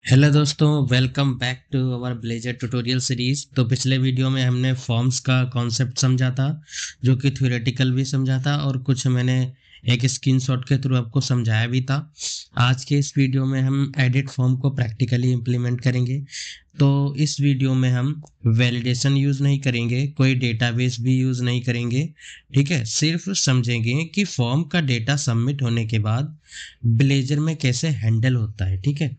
Hello दोस्तों, welcome back to our Blazor tutorial series. तो पिछले वीडियो में हमने फॉर्म्स का कॉन्सेप्ट समझा था, जो कि थ्योरेटिकल भी समझा था और कुछ मैंने एक स्क्रीनशॉट के थ्रू आपको समझाया भी था। आज के इस वीडियो में हम एडिट फॉर्म को प्रैक्टिकली इम्प्लीमेंट करेंगे। तो इस वीडियो में हम वैलिडेशन यूज़ नहीं करेंगे, कोई डेटाबेस भी यूज़ नहीं करेंगे। ठीक है, सिर्फ समझेंगे कि फॉर्म का डेटा सबमिट होने के बाद ब्लेजर में कैसे हैंडल होता है। ठीक है,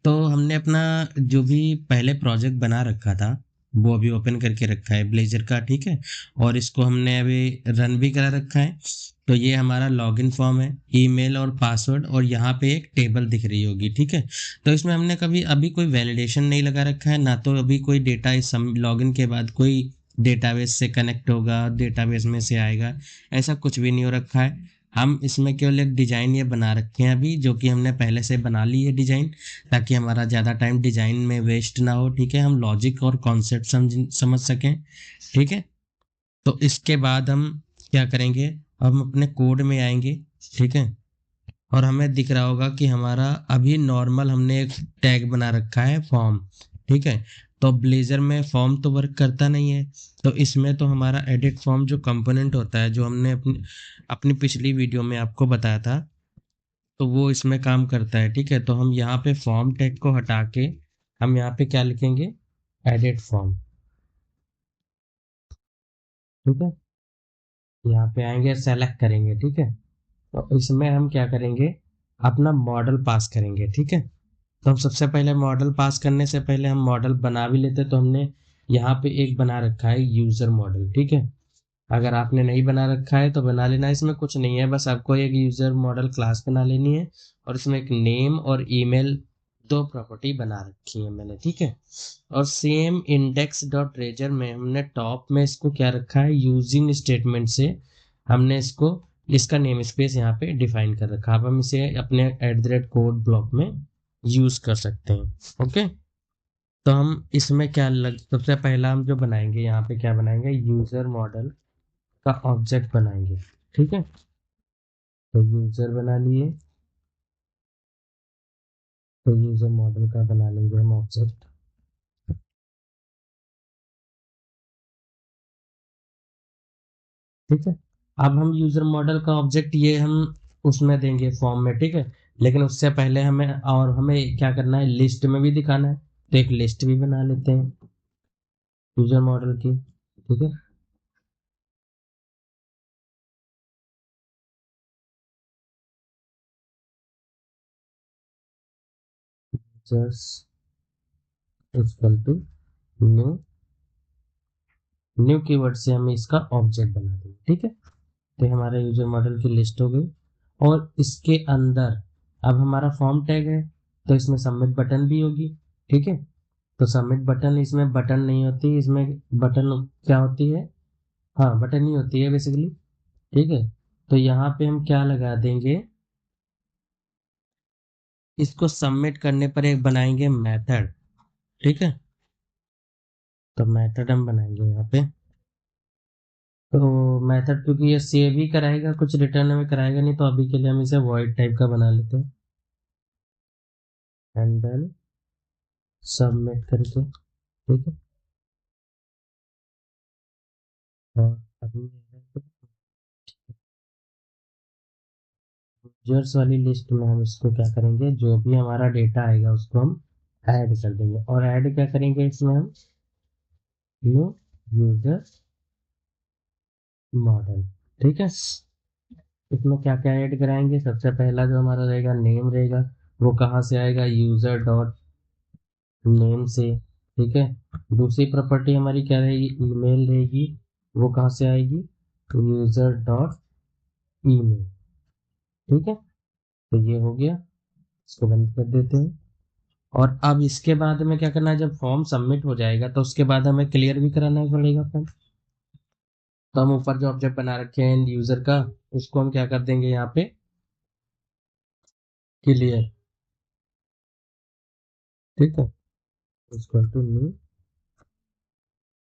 तो हमने अपना जो भी पहले प्रोजेक्ट बना रखा था वो अभी ओपन करके रखा है ब्लेजर का। ठीक है, और इसको हमने अभी रन भी करा रखा है। तो ये हमारा लॉगिन फॉर्म है, ईमेल और पासवर्ड, और यहाँ पे एक टेबल दिख रही होगी। ठीक है, तो इसमें हमने कभी अभी कोई वैलिडेशन नहीं लगा रखा है ना, तो अभी कोई डेटा इस लॉगिन के बाद कोई डेटाबेस से कनेक्ट होगा, डेटाबेस में से आएगा, ऐसा कुछ भी नहीं हो रखा है। हम इसमें केवल एक डिजाइन ये बना रखे हैं अभी, जो कि हमने पहले से बना ली है डिजाइन, ताकि हमारा ज़्यादा टाइम डिजाइन में वेस्ट ना हो। ठीक है, हम लॉजिक और कॉन्सेप्ट समझ सकें। ठीक है, तो इसके बाद हम क्या करेंगे, हम अपने कोड में आएंगे। ठीक है, और हमें दिख रहा होगा कि हमारा अभी नॉर्मल हमने एक टैग बना रखा है फॉर्म। ठीक है, तो ब्लेजर में फॉर्म तो वर्क करता नहीं है, तो इसमें तो हमारा एडिट फॉर्म जो कंपोनेंट होता है, जो हमने अपनी अपनी पिछली वीडियो में आपको बताया था, तो वो इसमें काम करता है। ठीक है, तो हम यहाँ पे फॉर्म टैग को हटा के हम यहाँ पे क्या लिखेंगे, एडिट फॉर्म। ठीक है, यहाँ पे आएंगे, सेलेक्ट करेंगे। ठीक है, तो इसमें हम क्या करेंगे, अपना मॉडल पास करेंगे। ठीक है, तो हम सबसे पहले मॉडल पास करने से पहले हम मॉडल बना भी लेते, तो हमने यहाँ पे एक बना रखा है यूजर मॉडल। ठीक है, अगर आपने नहीं बना रखा है तो बना लेना, इसमें कुछ नहीं है, बस आपको एक यूजर मॉडल क्लास बना लेनी है और इसमें एक नेम और ईमेल, दो प्रॉपर्टी बना रखी है मैंने। ठीक है, और सेम इंडेक्स डॉट रेजर में हमने टॉप में इसको क्या रखा है, यूजिंग स्टेटमेंट से हमने इसको, इसका नेम स्पेस यहाँ पे डिफाइन कर रखा है। अब हम इसे अपने eight the rate code block में यूज कर सकते हैं। ओके, तो हम इसमें क्या सबसे पहला हम जो बनाएंगे, यहाँ पे क्या बनाएंगे, यूजर मॉडल का ऑब्जेक्ट बनाएंगे। ठीक है, तो यूजर बना लिए, तो यूजर मॉडल का बना लेंगे हम ऑब्जेक्ट। ठीक है, अब हम यूजर मॉडल का ऑब्जेक्ट ये हम उसमें देंगे फॉर्म में। ठीक है, लेकिन उससे पहले हमें क्या करना है, लिस्ट में भी दिखाना है, तो एक लिस्ट भी बना लेते हैं यूजर मॉडल की। ठीक है, just equal to new, new keyword से हमें इसका ऑब्जेक्ट बना देंगे। ठीक है, तो हमारा यूजर मॉडल की लिस्ट हो गई, और इसके अंदर अब हमारा फॉर्म टैग है, तो इसमें सबमिट बटन भी होगी। ठीक है, तो सबमिट बटन, इसमें बटन नहीं होती, इसमें बटन क्या होती है, हाँ बटन ही होती है बेसिकली। ठीक है, तो यहाँ पे हम क्या लगा देंगे, इसको सबमिट करने पर एक बनाएंगे मेथड। ठीक है, तो मेथड हम बनाएंगे यहाँ पे, तो मेथड क्योंकि ये सेव ही कराएगा, कुछ रिटर्न में कराएगा नहीं, तो अभी के लिए हम इसे वॉइड टाइप का बना लेते हैं, हैंडल सबमिट करके। ठीक है, और अभी यूजर्स वाली लिस्ट में हम इसको क्या करेंगे, जो भी हमारा डेटा आएगा उसको हम ऐड कर देंगे, और ऐड क्या करेंगे इसमें हम, न्यू यूजर मॉडल। ठीक है, इसमें क्या क्या ऐड कराएंगे, सबसे पहला जो हमारा रहेगा नेम रहेगा, वो कहाँ से आएगा, यूजर डॉट नेम से। ठीक है, दूसरी प्रॉपर्टी हमारी क्या रहेगी, ईमेल रहेगी, वो कहाँ से आएगी, यूजर डॉट ईमेल। ठीक है, तो ये हो गया, इसको बंद कर देते हैं। और अब इसके बाद में क्या करना है, जब फॉर्म सबमिट हो जाएगा तो उसके बाद हमें क्लियर भी कराना पड़ेगा फॉर्म। तो हम ऊपर जो ऑब्जेक्ट बना रखे हैं यूजर का, उसको हम क्या कर देंगे यहाँ पे, क्लियर। ठीक है, इसको टू न्यू,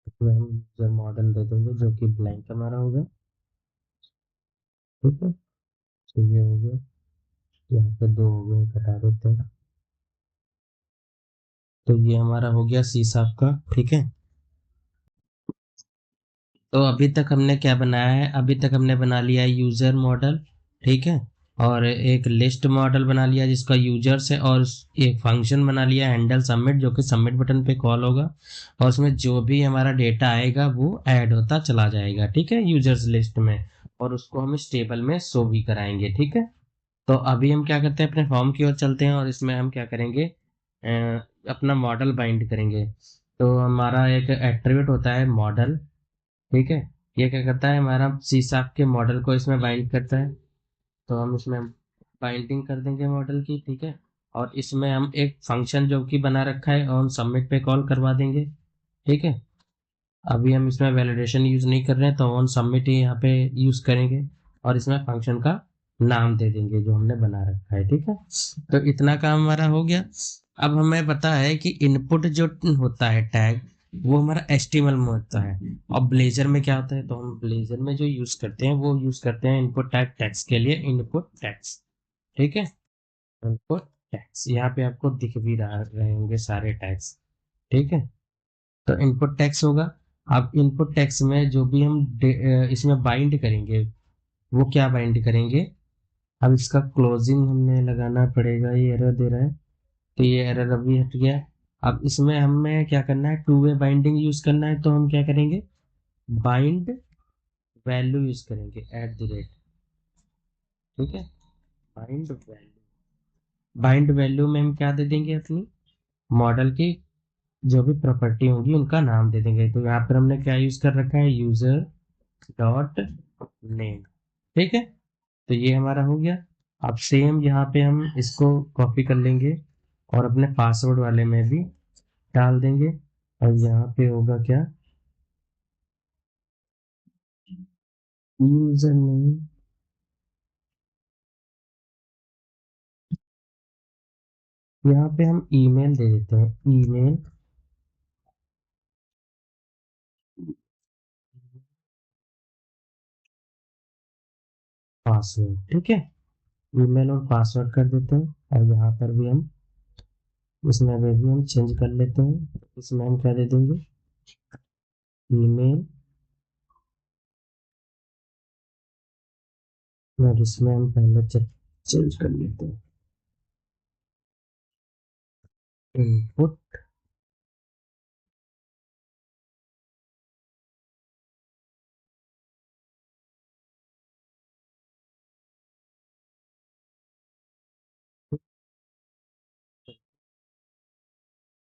इसमें हम यूजर मॉडल दे देंगे जो कि ब्लैंक हमारा होगा। ठीक है, तो ये हो गया, यहाँ पे दो हो गए, हटा देते हैं। तो ये हमारा हो गया सी शार्प का, ठीक है। तो अभी तक हमने क्या बनाया है, अभी तक हमने बना लिया है यूजर मॉडल, ठीक है। और एक लिस्ट मॉडल बना लिया जिसका यूजर्स है, और एक फंक्शन बना लिया हैंडल सबमिट, जो कि सबमिट बटन पे कॉल होगा, और उसमें जो भी हमारा डेटा आएगा वो ऐड होता चला जाएगा, ठीक है, यूजर्स लिस्ट में। और उसको हम इस टेबल में शो भी कराएंगे, ठीक है। तो अभी हम क्या करते हैं, अपने फॉर्म की ओर चलते हैं, और इसमें हम क्या करेंगे, अपना मॉडल बाइंड करेंगे। तो हमारा एक एट्रीब्यूट होता है मॉडल, ठीक है। ये क्या करता है, हमारा सी शार्प के मॉडल को इसमें बाइंड करता है। तो हम इसमें बाइंडिंग कर देंगे मॉडल की, ठीक है। और इसमें हम एक फंक्शन जो कि बना रखा है ऑन सबमिट पे कॉल करवा देंगे, ठीक है। अभी हम इसमें वैलिडेशन यूज नहीं कर रहे हैं, तो ऑन सबमिट ही यहाँ पे यूज करेंगे, और इसमें फंक्शन का नाम दे देंगे जो हमने बना रखा है, ठीक है। तो इतना काम हमारा हो गया। अब हमें पता है कि इनपुट जो होता है टैग, वो हमारा एचटीएमएल में होता है। और ब्लेजर में क्या होता है, तो हम ब्लेजर में जो यूज करते हैं वो यूज करते हैं इनपुट टैग टैग्स के लिए इनपुट टैग्स, ठीक है। इनपुट टैग्स यहाँ पे आपको दिख भी रहे होंगे सारे टैग्स, ठीक है। तो इनपुट टैक्स होगा। अब इनपुट टैक्स में जो भी हम इसमें बाइंड करेंगे, वो क्या बाइंड करेंगे। अब इसका क्लोजिंग हमने लगाना पड़ेगा, ये एरर दे रहा है, तो ये एरर अभी हट गया। अब इसमें हमें क्या करना है, टू वे बाइंडिंग यूज करना है, तो हम क्या करेंगे, बाइंड वैल्यू यूज करेंगे एट द रेट, ठीक है। बाइंड वैल्यू, बाइंड वैल्यू में हम क्या दे देंगे, अपनी मॉडल की जो भी प्रॉपर्टी होंगी उनका नाम दे देंगे। तो यहाँ पर हमने क्या यूज कर रखा है, यूजर डॉट नेम, ठीक है। तो ये हमारा हो गया। अब सेम यहाँ पे हम इसको कॉपी कर लेंगे और अपने पासवर्ड वाले में भी डाल देंगे। और यहाँ पे होगा क्या, यूजर नेम, यहाँ पे हम ईमेल दे देते हैं, ईमेल पासवर्ड, ठीक है। ईमेल और पासवर्ड कर देते हैं। और यहाँ पर भी हम, इसमें भी हम चेंज कर लेते हैं, इसमें हम क्या दे देंगे, ईमेल, और इसमें हम पहले चेंज कर लेते हैं, इनपुट,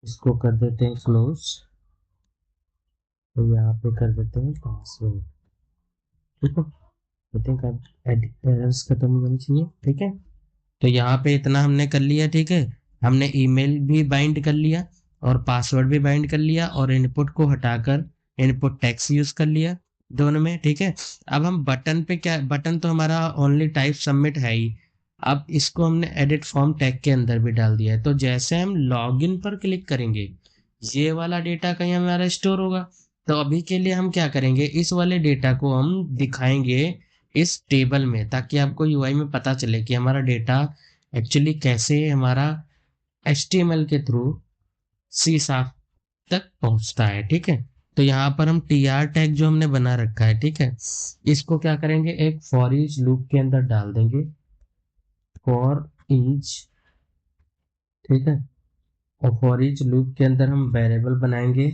इसको कर देते हैं क्लोज, तो यहाँ पे कर देते हैं पासवर्ड, ठीक है। आई थिंक अब एरर्स खत्म हो जानी चाहिए, ठीक है। तो यहाँ पे इतना हमने कर लिया, ठीक है। हमने ईमेल भी बाइंड कर लिया और पासवर्ड भी बाइंड कर लिया, और इनपुट को हटाकर इनपुट टेक्स्ट यूज कर लिया दोनों में, ठीक है। अब हम बटन पे क्या, बटन तो हमारा ओनली टाइप सबमिट है ही। अब इसको हमने एडिट फॉर्म टैग के अंदर भी डाल दिया है, तो जैसे हम लॉगिन पर क्लिक करेंगे, ये वाला डेटा कहीं हमारा स्टोर होगा। तो अभी के लिए हम क्या करेंगे, इस वाले डेटा को हम दिखाएंगे इस टेबल में, ताकि आपको यूआई में पता चले कि हमारा डेटा एक्चुअली कैसे हमारा एचटीएमएल के थ्रू सी शार्प तक पहुंचता है, ठीक है। तो यहाँ पर हम टी आर टैग जो हमने बना रखा है, ठीक है, इसको क्या करेंगे, एक फॉर ईच लूप के अंदर डाल देंगे, फॉर ईच, ठीक है। और फॉर ईच लूप के अंदर हम वेरिएबल बनाएंगे,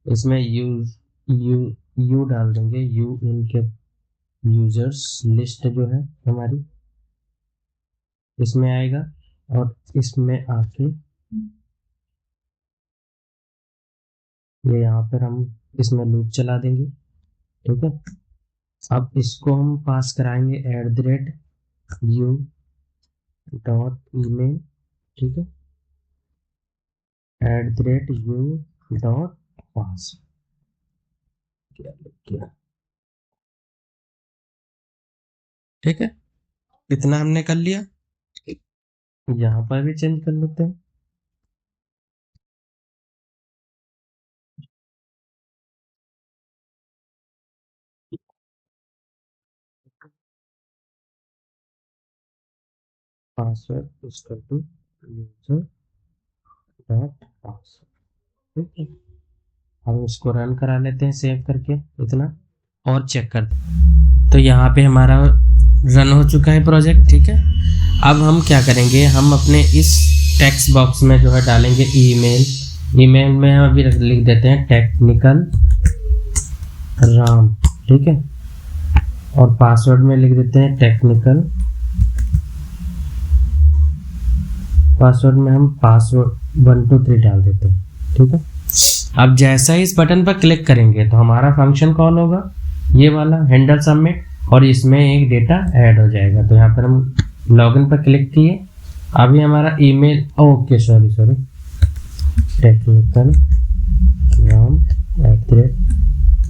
इसमें यू यू डाल देंगे, यू इनके यूजर्स लिस्ट जो है हमारी इसमें आएगा। और इसमें आके ये यहाँ पर हम इसमें लूप चला देंगे, ठीक है। अब इसको हम पास कराएंगे at the rate u dot email, ठीक है, at the rate u dot pass, किया किया, ठीक है। इतना हमने कर लिया। यहाँ पर भी चेंज कर लेते हैं, password equal to user dot pass, ठीक है, हम इसको रन करा लेते हैं सेव करके इतना, और चेक करते हैं। तो यहाँ पे हमारा रन हो चुका है प्रोजेक्ट। ठीक है, अब हम क्या करेंगे, हम अपने इस टेक्स्ट बॉक्स में जो है डालेंगे ईमेल। ईमेल में हम अभी लिख देते हैं टेक्निकल राम। ठीक है, और पासवर्ड में लिख देते हैं टेक्निकल। पासवर्ड में हम पासवर्ड 1 2 3 डाल देते हैं। ठीक है, अब जैसा ही इस बटन पर क्लिक करेंगे तो हमारा फंक्शन कॉल होगा, ये वाला हैंडल सबमिट, और इसमें एक डेटा ऐड हो जाएगा। तो यहाँ पर हम लॉगिन पर क्लिक किए, अभी हमारा email, okay sorry technical Ram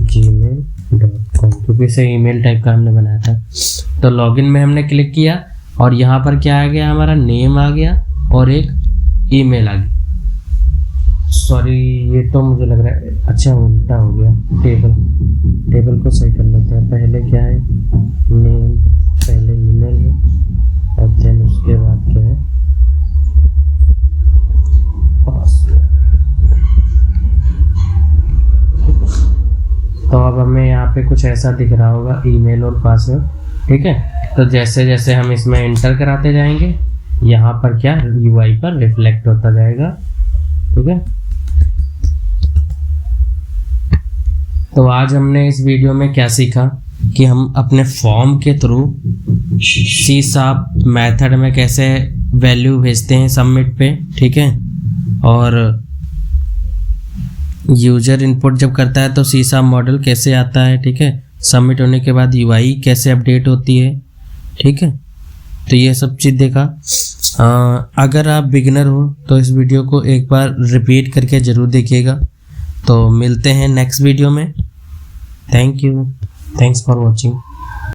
@gmail.com, क्योंकि इसे ईमेल टाइप का हमने बनाया था। तो लॉगिन में हमने क्लिक किया और यहाँ पर क्या आ गया, हमारा नेम आ गया और एक ईमेल आ गई। सॉरी, ये तो मुझे लग रहा है अच्छा उल्टा हो गया। टेबल को सही कर लेते हैं। पहले क्या है, नेम, पहले ईमेल है और देन उसके बाद क्या है, पासवर्ड। तो अब हमें यहाँ पे कुछ ऐसा दिख रहा होगा, ईमेल और पासवर्ड। ठीक है, तो जैसे जैसे हम इसमें एंटर कराते जाएंगे, यहाँ पर क्या यूआई पर रिफ्लेक्ट होता जाएगा। ठीक है, तो आज हमने इस वीडियो में क्या सीखा कि हम अपने फॉर्म के थ्रू सी शार्प मेथड में कैसे वैल्यू भेजते हैं सबमिट पे। ठीक है, और यूजर इनपुट जब करता है तो सी शार्प मॉडल कैसे आता है। ठीक है, सबमिट होने के बाद यूआई कैसे अपडेट होती है। ठीक है, तो ये सब चीज़ देखा। अगर आप बिगिनर हो तो इस वीडियो को एक बार रिपीट करके ज़रूर देखिएगा। तो मिलते हैं नेक्स्ट वीडियो में। Thank you, thanks for watching.